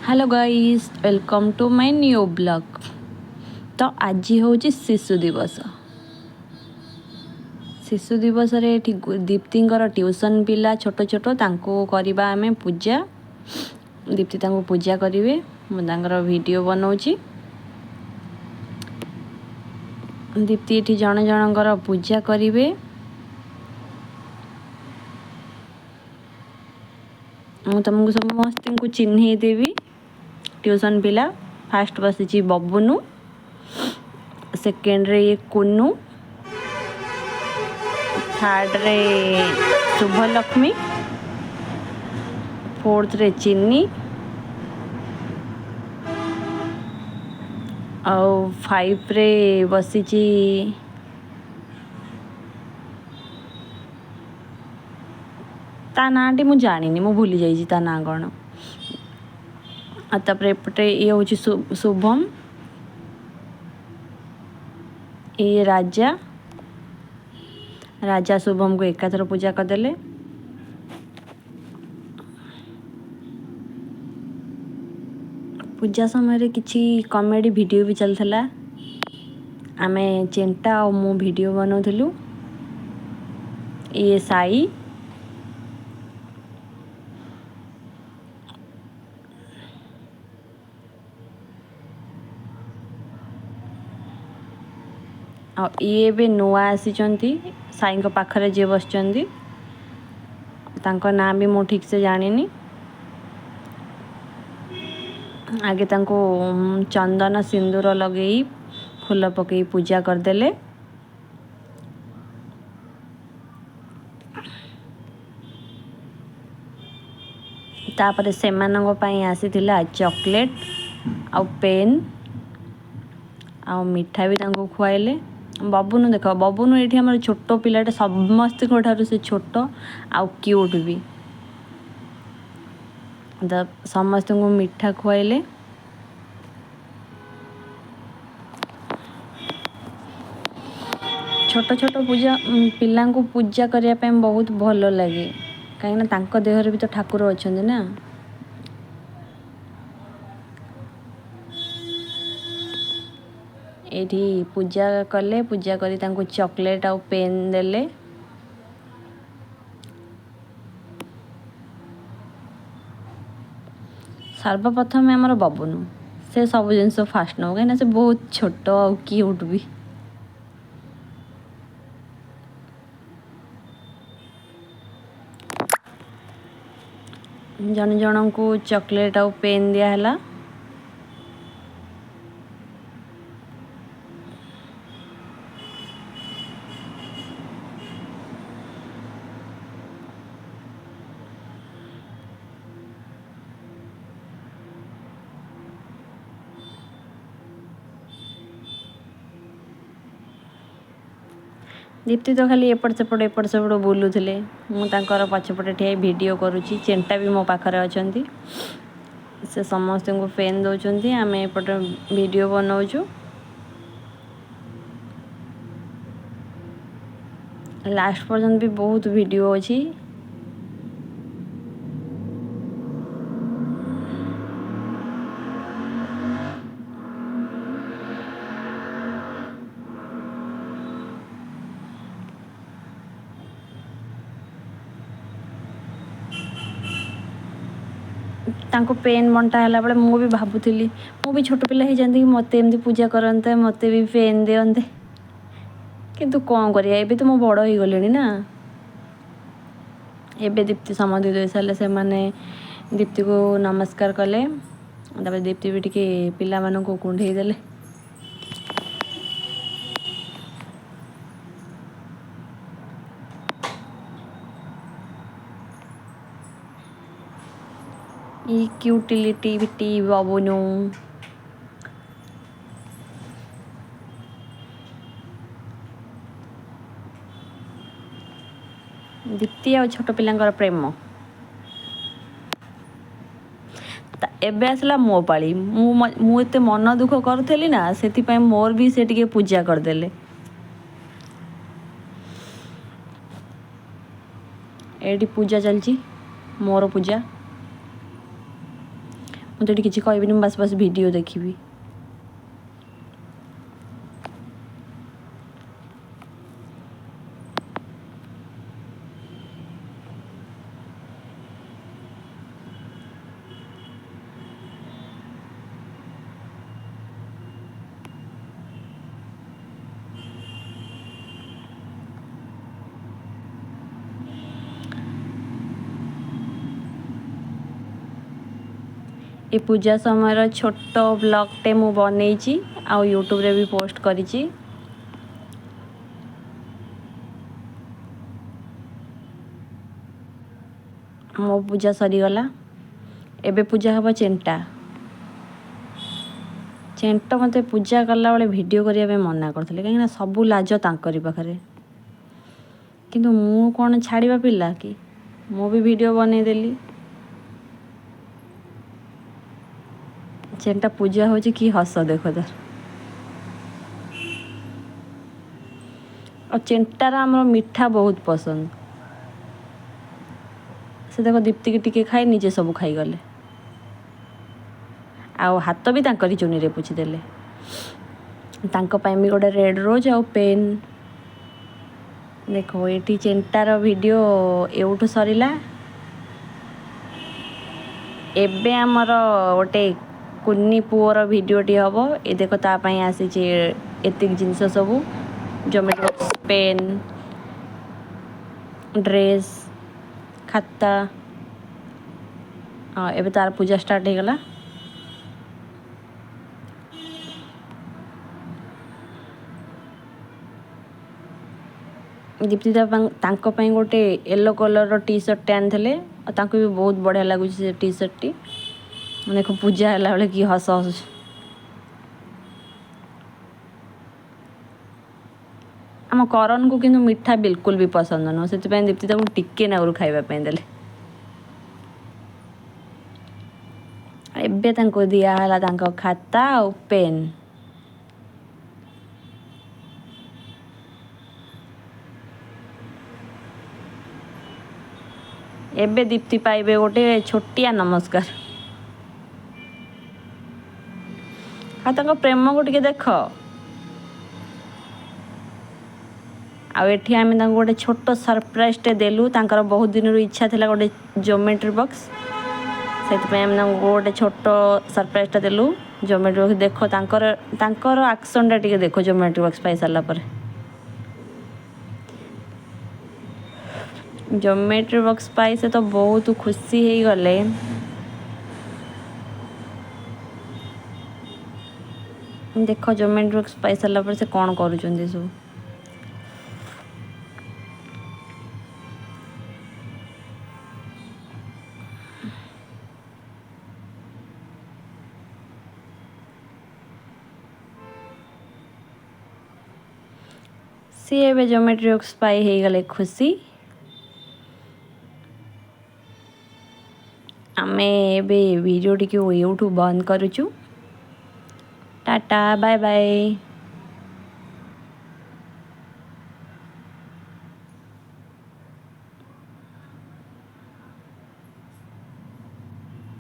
Hello guys, welcome to my new blog. तो आज हूँ शिशु दिवस। शिशु दिवस रे दीप्तिंकर ट्यूशन पिला छोट छोट तांको करबा आमे पूजा। दीप्ति तांको पूजा करिवे, मु तांकर वीडियो बनाउची। दीप्ति एठी जण जणकर पूजा करिवे। मु तुमको समस्त को चिन्हे देवी। ट्यूशन पिला फास्ट बसिची बबुनु, सेकेंड रे कुन्नू, थर्ड रे शुभलक्ष्मी, फोर्थ रे चिन्नी और 5 रे बसिची ता नाटी मु जानिनी, मु भूली जाइची ता ना कौन। तापर एपटे ये हूँ शुभम, ये राजा। राजा शुभम को एकाथर पूजा करदेले। पूजा समय किसी कॉमेडी वीडियो भी चलता। आमे चेंटा और मु वीडियो बनाऊलु। ये साई, और ये भी नुआ आसी साई पाखरे जे बस ना भी मु ठीक से जानिनी। आगे तांको चंदन सिंदूर लगे फूल पकई पूजा करदेले। तापर से आसीथिला चॉकलेट आ पेन आ मिठा भी तांको खुआइले। बबुनु देख, बबुनु ये आम छोट पिलाटे समस्त से छोट आ क्यूट भी। समस्त को मिठा खुआइले। छोट छोट पूजा पिला को पूजा करने बहुत भल लगे, कहीं देहर भी तो ठाकुर अच्छा ना। एठी पूजा कले, पूजा करी तांको चॉकलेट आ पेन देले। सर्वप्रथम आमर बबुनु से सब जिन फास्ट नब, कहीं से बहुत छोट आ क्यूट भी। जन जन को चॉकलेट आ पेन दिया। दीप्ति तो खाली एपट सेपट बुलूले। मुझे पछपटे ठिया वीडियो करुँची। चेंटा भी मो पाखरे अच्छा, से समस्त को पेन दौरान आम एपटे वीडियो बनाऊँ। लास्ट पर्यंत भी बहुत वीडियो अच्छी। तांको पेन बंटा है बेले मु भी भावुली मु भी छोट पिला हो जाती कि मत एमती पूजा करते, मत भी पेन दियंते। किंतु कौन करिया, एबे तो मु बड़ हो गली ना। एबे दीप्ति समाधि दे सारे से माने दीप्ति को नमस्कार कले। दीप्ति भी टिके पिला मानन को कुंढे देले। ई क्यूटिलिटी बिटी बबुनु। दीप्ति आ छोट पिलांकर प्रेम। एबे आसला मो पाली। मु एते मन दुख करूली ना, से मोर भी से टिके पूजा करदेले। एटी पूजा चलची, मोर पूजा। मुझे किसी कहबी बस बस वीडियो देखी। ये पूजा समय छोट ब्लॉगटे मु बनई आ यूट्यूब रे भी पोस्ट करी। मो पूजा सरीगला। एबे पूजा हम चेंटा चेंट मत पूजा कला बेले वीडियो करने मना करते कहीं सबू लाज तांकरी पाखरे किंतु मु कौन छाड़वा पिला कि मु भी वीडियो बनईदेली। चेंटा पूजा हो कि हस देख तार और चेंटार आम मिठा बहुत पसंद। से देख दीप्ति की टिके खाई निजे सब खाईगले आ हाथ भी तांकरी चुनी रे पोछीदेले। तांको पाई भी गोटे रेड रोज आ पेन देखो ये चेंटार वीडियो एवठू सरीला। एबे आमर गोटे कुन्नी पुअर वीडियोटी हम ये देख तापाई आसी एतिक जिनस सब जोमेट्री बॉक्स पेन ड्रेस खाता। हाँ एबे तार पूजा स्टार्ट हो गला। दीप्ति तांको पाई गोटे येलो कलर टी शर्ट आनी भी बहुत बढ़िया लगुच से टी शर्ट टी। देखो पूजा है बेले कि हस हस आम करन को किंतु मिठा बिल्कुल भी पसंद नुह से दीप्ति टिके नागुर खाइबा देले। एबे तांको दिया हला तांको खाता और पेन। एबे दीप्ति पाइबे गोटे छोटिया नमस्कार। हाँ तांको प्रेम को टिके देख आठी आम गोटे छोट सरप्राइज टे देलु। तांकर बहुत दिन इच्छा थी गोटे ज्योमेट्री बॉक्स से गोटे छोट सरप्राइज टा देलु ज्योमेट्री बॉक्स। देख तांकर एक्शन टा टिके देखो ज्योमेट्री बॉक्स पाई सारा पर ज्योमेट्री बॉक्स पाई से तो बहुत खुशी हो गले। देख ज्योमेट्री बॉक्स पाई सारा पर से कौन करुछंदी सब। सी एबे ज्योमेट्री बॉक्स पाई हो गले खुशी। आमे एबे वीडियो टी यूट्यूब बंद करुचु। Tata bye bye.